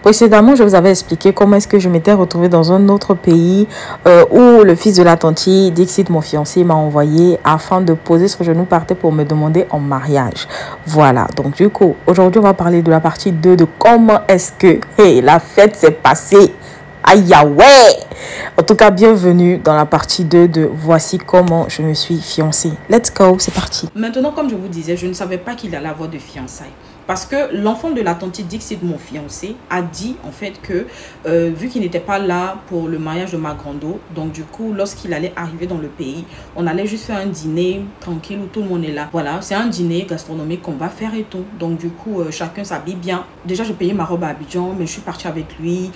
Précédemment, je vous avais expliqué comment est-ce que je m'étais retrouvée dans un autre pays où le fils de la tante Dixit, mon fiancé, m'a envoyé afin de poser son genou par terre pour me demander en mariage. Voilà, donc du coup, aujourd'hui, on va parler de la partie 2 de comment est-ce que la fête s'est passée. Aïe, ouais! En tout cas, bienvenue dans la partie 2 de voici comment je me suis fiancée. Let's go, c'est parti. Maintenant, comme je vous disais, je ne savais pas qu'il allait avoir de fiançailles. Parce que l'enfant de la tante Dixit, mon fiancé, a dit en fait que vu qu'il n'était pas là pour le mariage de ma grando, donc du coup, lorsqu'il allait arriver dans le pays, on allait juste faire un dîner tranquille où tout le monde est là. Voilà, c'est un dîner gastronomique qu'on va faire et tout. Donc du coup, chacun s'habille bien. Déjà, j'ai payé ma robe à Abidjan, mais je suis partie avec lui,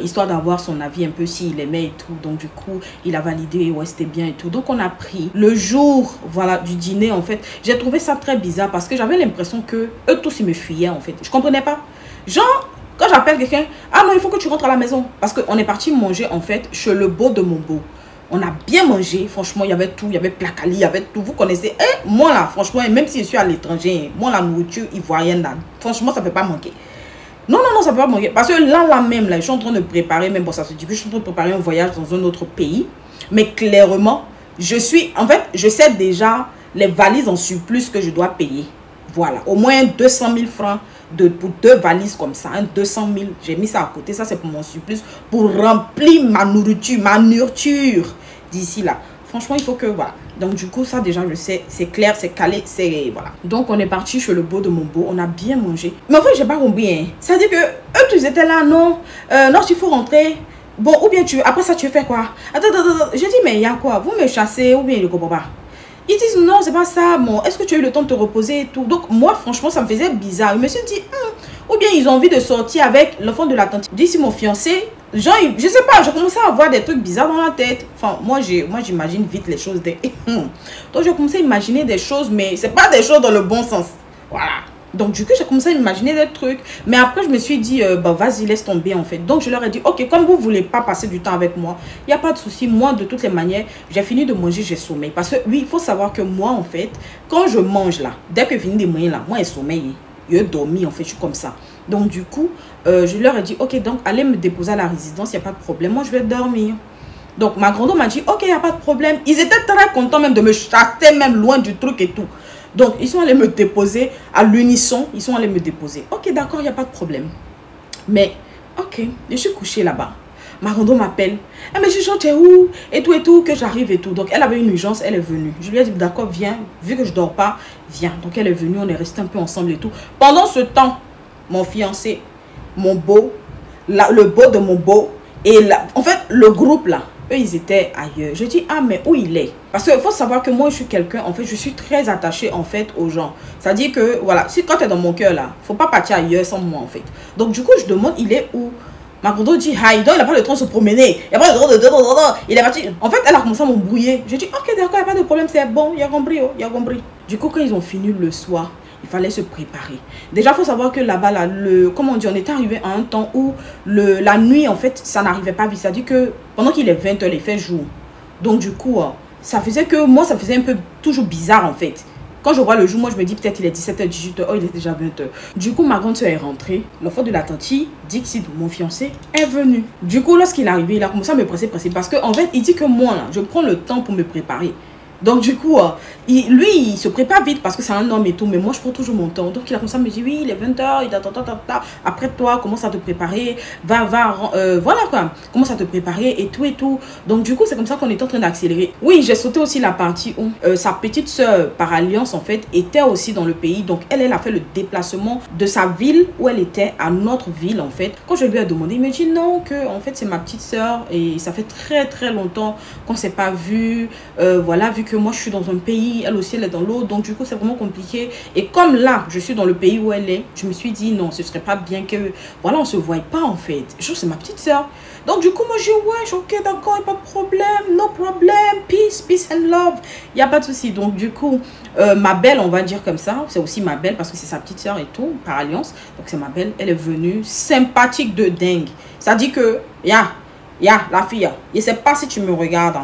histoire d'avoir son avis un peu s'il aimait et tout. Donc du coup, il a validé, ouais, c'était bien et tout. Donc on a pris le jour, voilà, du dîner en fait. J'ai trouvé ça très bizarre parce que j'avais l'impression que eux tous, ils me fuyaient en fait. Je comprenais pas. Genre, quand j'appelle quelqu'un, ah non, il faut que tu rentres à la maison. Parce qu'on est parti manger en fait chez le beau de mon beau. On a bien mangé, franchement, il y avait tout, il y avait placali, il y avait tout. Vous connaissez, moi là, franchement, même si je suis à l'étranger, moi la nourriture ivoirienne là, franchement, ça peut pas manquer. Non, non, non, ça peut pas manquer. Parce que là même, là, je suis en train de préparer, même bon, ça se dit que je suis en train de préparer un voyage dans un autre pays. Mais clairement, je sais déjà les valises en surplus que je dois payer. Voilà, au moins 200 000 francs pour 2 valises comme ça, 200 000. J'ai mis ça à côté, ça c'est pour mon surplus, pour remplir ma nourriture d'ici là. Franchement, il faut que, voilà. Donc du coup, ça déjà, je sais, c'est clair, c'est calé, c'est, voilà. Donc on est parti chez le beau de mon beau, on a bien mangé. Mais en fait, j'ai pas compris, hein. Ça veut dire que eux, tous étaient là, non, non, il faut rentrer. Bon, ou bien après ça, tu fais quoi? Attends. Je dis, mais il y a quoi? Vous me chassez, ou bien il ne comprend pas. Ils disent non, c'est pas ça, bon, est-ce que tu as eu le temps de te reposer et tout? Donc moi, franchement, ça me faisait bizarre. Je me suis dit, ou bien ils ont envie de sortir avec l'enfant de la tante. D'ici mon fiancé, genre, je sais pas, j'ai commencé à avoir des trucs bizarres dans la tête. Enfin, moi j'imagine vite les choses. Donc j'ai commencé à imaginer des choses, mais c'est pas des choses dans le bon sens. Voilà. Donc du coup, j'ai commencé à imaginer des trucs. Mais après, je me suis dit, bah vas-y, laisse tomber en fait. Donc je leur ai dit, ok, comme vous voulez pas passer du temps avec moi, il n'y a pas de souci. Moi, de toutes les manières, j'ai fini de manger, j'ai sommeil. Parce que oui, il faut savoir que moi, en fait, quand je mange là, dès que je finis de manger là, moi, je sommeille. Je dormi, en fait, je suis comme ça. Donc du coup, je leur ai dit, ok, donc allez me déposer à la résidence, il n'y a pas de problème. Moi, je vais dormir. Donc ma grand-mère m'a dit, ok, il n'y a pas de problème. Ils étaient très contents même de me chasser, même loin du truc et tout. Donc, ils sont allés me déposer à l'unisson. Ils sont allés me déposer. Ok, d'accord, il n'y a pas de problème. Mais, ok, je suis couchée là-bas. Ma rando m'appelle. Elle me dit, tu es où? Et tout, que j'arrive et tout. Donc, elle avait une urgence, elle est venue. Je lui ai dit, d'accord, viens. Vu que je ne dors pas, viens. Donc, elle est venue, on est resté un peu ensemble et tout. Pendant ce temps, mon fiancé, mon beau, le beau de mon beau, et en fait, le groupe là, eux, ils étaient ailleurs. Je dis, ah, mais où il est? Parce qu'il faut savoir que moi, je suis quelqu'un, en fait, je suis très attachée, en fait, aux gens. C'est-à-dire que, voilà, si quand tu es dans mon cœur, là, faut pas partir ailleurs sans moi, en fait. Donc, du coup, je demande, il est où? Ma grande dit, ah, il n'a pas le temps de se promener. Il n'a pas le temps de... Il est parti. En fait, elle a commencé à m'embrouiller. Je dis, ok, d'accord, il n'y a pas de problème, c'est bon, il a compris, oh, il a compris. Du coup, quand ils ont fini le soir, il fallait se préparer. Déjà, il faut savoir que là-bas, là, comment on dit, on était arrivé à un temps où la nuit, en fait, ça n'arrivait pas vite. C'est-à-dire que pendant qu'il est 20 h, il fait jour. Donc, du coup, ça faisait que moi, ça faisait un peu toujours bizarre, en fait. Quand je vois le jour, moi, je me dis peut-être il est 17 h, 18 h. Oh, il est déjà 20 h. Du coup, ma grande soeur est rentrée. L'enfant de la tante Dixit, mon fiancé, est venu. Du coup, lorsqu'il est arrivé, il a commencé à me presser. Parce qu'en fait, il dit que moi, là, je prends le temps pour me préparer. Donc du coup, lui, il se prépare vite parce que c'est un homme et tout. Mais moi, je prends toujours mon temps. Donc il a commencé à me dire, oui, il est 20 h, il a après toi, commence à te préparer. Voilà quoi. Commence à te préparer et tout. Donc du coup, c'est comme ça qu'on est en train d'accélérer. Oui, j'ai sauté aussi la partie où sa petite soeur, par alliance, en fait, était aussi dans le pays. Donc elle a fait le déplacement de sa ville où elle était à notre ville, en fait. Quand je lui ai demandé, il me dit non, que en fait, c'est ma petite soeur. Et ça fait très longtemps qu'on ne s'est pas vu. Voilà, vu que moi je suis dans un pays, elle aussi elle est dans l'autre, donc du coup c'est vraiment compliqué. Et comme là je suis dans le pays où elle est, je me suis dit non, ce serait pas bien que voilà on se voit pas en fait. Genre c'est ma petite soeur. Donc du coup moi j'ai ouais, ok d'accord, pas de problème, no problem, peace and love, il y a pas de souci. Donc du coup ma belle, on va dire comme ça, c'est aussi ma belle parce que c'est sa petite soeur et tout par alliance. Donc c'est ma belle, elle est venue sympathique de dingue. Ça dit que la fille, je sais pas si tu me regardes,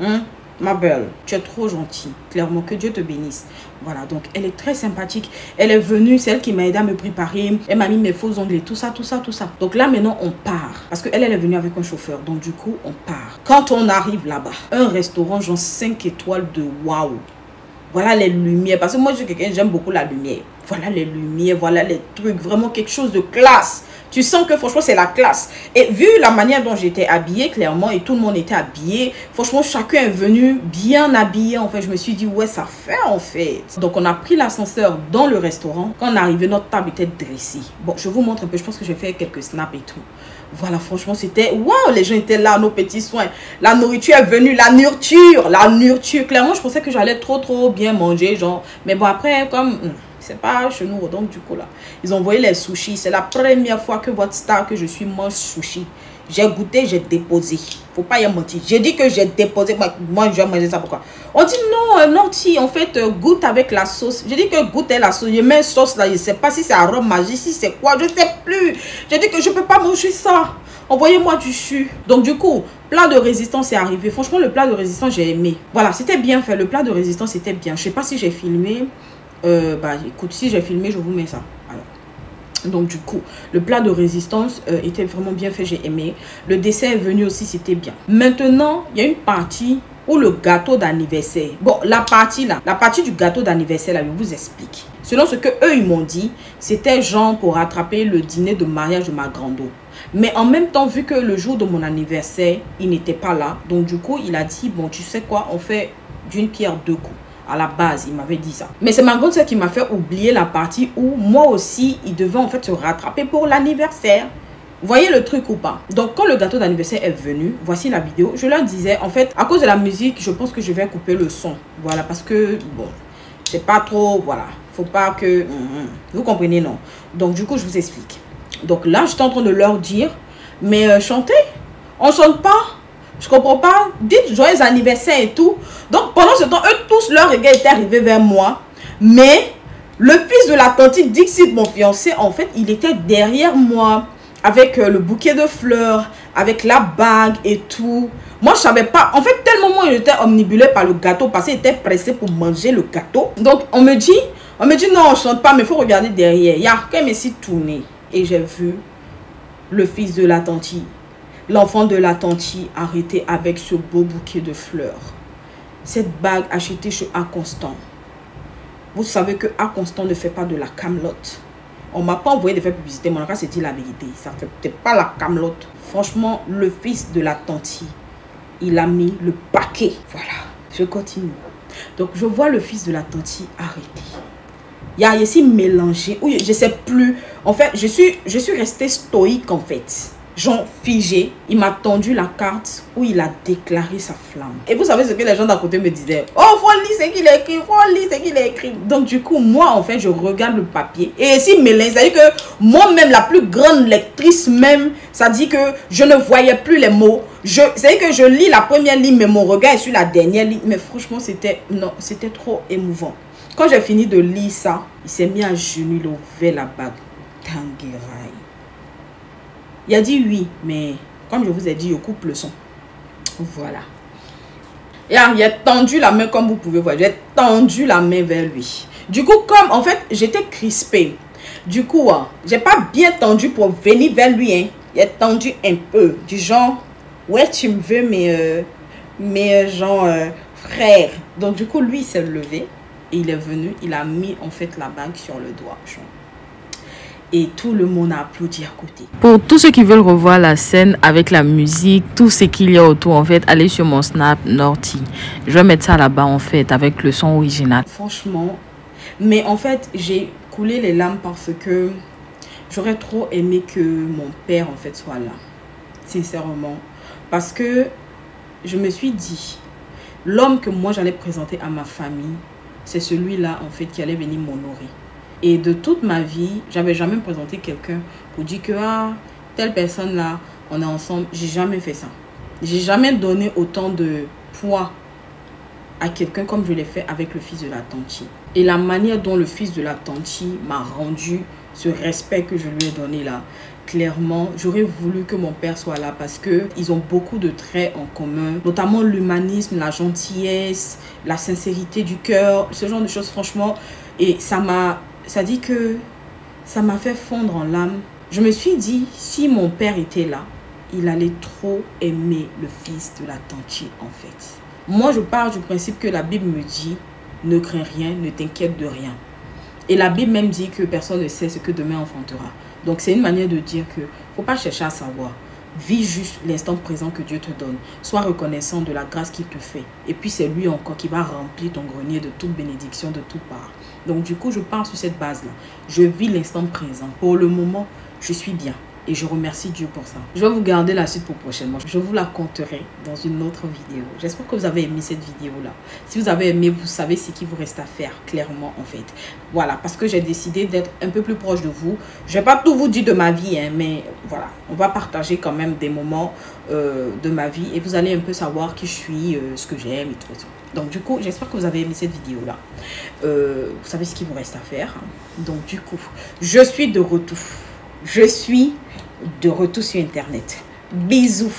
hein. ma belle, tu es trop gentille. Clairement, que Dieu te bénisse. Voilà, donc elle est très sympathique. Elle est venue, c'est elle qui m'a aidé à me préparer. Elle m'a mis mes faux ongles, tout ça, tout ça, tout ça. Donc là, maintenant, on part. Parce qu'elle, elle est venue avec un chauffeur. Donc du coup, on part. Quand on arrive là-bas, un restaurant, genre 5 étoiles de waouh. Voilà les lumières. Parce que moi, je suis quelqu'un, j'aime beaucoup la lumière. Voilà les lumières, voilà les trucs. Vraiment quelque chose de classe. Tu sens que franchement c'est la classe. Et vu la manière dont j'étais habillée clairement et tout le monde était habillé, franchement chacun est venu bien habillé en fait. Je me suis dit ouais ça fait en fait. Donc on a pris l'ascenseur dans le restaurant. Quand on est arrivé notre table était dressée. Bon je vous montre un peu, je pense que je vais faire quelques snaps et tout. Voilà franchement c'était waouh, les gens étaient là, nos petits soins. La nourriture est venue, la nourriture. Clairement je pensais que j'allais trop bien manger genre. Mais bon après comme... c'est pas chez nous, donc du coup là, ils ont envoyé les sushis. C'est la première fois que votre star que je suis mange sushi. J'ai goûté, j'ai déposé. Faut pas y mentir. J'ai dit que j'ai déposé. Moi, je vais manger ça. Pourquoi? On dit non, non, si, en fait, goûte avec la sauce. J'ai dit que goûter la sauce. Je mets une sauce là. Je sais pas si c'est arôme magique, si c'est quoi. Je sais plus. J'ai dit que je peux pas manger ça. Envoyez-moi du jus. Donc du coup, plat de résistance est arrivé. Franchement, le plat de résistance, j'ai aimé. Voilà, c'était bien fait. Le plat de résistance, c'était bien. Je sais pas si j'ai filmé. Bah écoute, si j'ai filmé, je vous mets ça. Alors. Donc du coup, le plat de résistance était vraiment bien fait, j'ai aimé. Le dessert est venu aussi, c'était bien. Maintenant, il y a une partie où le gâteau d'anniversaire. Bon, la partie du gâteau d'anniversaire, là, je vous explique. Selon ce que eux ils m'ont dit, c'était genre pour rattraper le dîner de mariage de ma grande-eau. Mais en même temps, vu que le jour de mon anniversaire, il n'était pas là. Donc du coup, il a dit, bon, tu sais quoi, on fait d'une pierre deux coups. À la base, il m'avait dit ça. Mais c'est ma grande soeur qui m'a fait oublier la partie où moi aussi, il devait en fait se rattraper pour l'anniversaire. Vous voyez le truc ou pas? Donc, quand le gâteau d'anniversaire est venu, voici la vidéo. Je leur disais, en fait, à cause de la musique, je pense que je vais couper le son. Voilà, parce que, bon, c'est pas trop, voilà. Faut pas que... Vous comprenez, non? Donc, du coup, je vous explique. Donc là, j'étais en train de leur dire, mais chantez, on chante pas. Je comprends pas. Dites joyeux anniversaire et tout. Donc pendant ce temps, eux tous, leur regard était arrivé vers moi. Mais le fils de la tante Dixit, mon fiancé, en fait, il était derrière moi. Avec le bouquet de fleurs, avec la bague et tout. Moi, je savais pas. En fait, tellement moi, j'étais omnibulée par le gâteau parce qu'il était pressé pour manger le gâteau. Donc, on me dit non, on chante pas, mais il faut regarder derrière. Il y a quand même ici tourné. Et j'ai vu le fils de la tante. L'enfant de la tante arrêté avec ce beau bouquet de fleurs. Cette bague achetée chez A Constant. Vous savez que A Constant ne fait pas de la camelote. On ne m'a pas envoyé de faire publicité. Mon frère s'est dit la vérité. Ça ne fait peut-être pas la camelote. Franchement, le fils de la tante, il a mis le paquet. Voilà, je continue. Donc, je vois le fils de la tante arrêté. Il y a ici mélangé. Oui, je ne sais plus. En fait, je suis restée stoïque en fait. Genre figé, il m'a tendu la carte où il a déclaré sa flamme. Et vous savez ce que les gens d'à côté me disaient? Oh, faut lire ce qu'il a écrit, faut lire ce qu'il a écrit. Donc du coup, moi en fait, je regarde le papier. Et ici, mélange, c'est-à-dire que moi-même, la plus grande lectrice même, ça dit que je ne voyais plus les mots. C'est-à-dire que je lis la première ligne, mais mon regard est sur la dernière ligne. Mais franchement, c'était trop émouvant. Quand j'ai fini de lire ça, il s'est mis à genoux, il a ouvert la bague. Tangueraï. Il a dit oui, mais comme je vous ai dit, je coupe le son. Voilà. Et il a tendu la main comme vous pouvez voir. J'ai tendu la main vers lui. Du coup, comme en fait, j'étais crispée. Du coup, j'ai pas bien tendu pour venir vers lui. Hein. Il a tendu un peu. Du genre, ouais, tu me veux, mais genre, frère. Donc du coup, lui, il s'est levé. Et il est venu. Il a mis en fait la bague sur le doigt. Genre. Et tout le monde a applaudi à côté. Pour tous ceux qui veulent revoir la scène avec la musique, tout ce qu'il y a autour, en fait, allez sur mon Snap Norty. Je vais mettre ça là-bas, en fait, avec le son original. Franchement, mais en fait, j'ai coulé les larmes parce que j'aurais trop aimé que mon père, en fait, soit là. Sincèrement. Parce que je me suis dit, l'homme que moi, j'allais présenter à ma famille, c'est celui-là, en fait, qui allait venir m'honorer. Et de toute ma vie, j'avais jamais présenté quelqu'un pour dire que telle personne là, on est ensemble. J'ai jamais fait ça. J'ai jamais donné autant de poids à quelqu'un comme je l'ai fait avec le fils de la tante. Et la manière dont le fils de la tante m'a rendu ce respect que je lui ai donné là, clairement, j'aurais voulu que mon père soit là parce que ils ont beaucoup de traits en commun, notamment l'humanisme, la gentillesse, la sincérité du cœur, ce genre de choses, franchement. Et ça m'a fait fondre en larmes. Je me suis dit, si mon père était là, il allait trop aimer le fils de la Tanti, en fait. Moi, je pars du principe que la Bible me dit, ne crains rien, ne t'inquiète de rien. Et la Bible même dit que personne ne sait ce que demain enfantera. Donc, c'est une manière de dire que faut pas chercher à savoir. Vis juste l'instant présent que Dieu te donne. Sois reconnaissant de la grâce qu'il te fait. Et puis, c'est lui encore qui va remplir ton grenier de toute bénédiction, de toute part. Donc, du coup, je pars sur cette base-là. Je vis l'instant présent. Pour le moment, je suis bien. Et je remercie Dieu pour ça. Je vais vous garder la suite pour prochainement. Je vous la conterai dans une autre vidéo. J'espère que vous avez aimé cette vidéo-là. Si vous avez aimé, vous savez ce qu'il vous reste à faire, clairement, en fait. Voilà, parce que j'ai décidé d'être un peu plus proche de vous. Je ne vais pas tout vous dire de ma vie, hein, mais voilà. On va partager quand même des moments de ma vie. Et vous allez un peu savoir qui je suis, ce que j'aime et tout et tout. Donc, du coup, j'espère que vous avez aimé cette vidéo-là. Vous savez ce qu'il vous reste à faire. Donc, du coup, je suis de retour. Je suis de retour sur Internet. Bisous.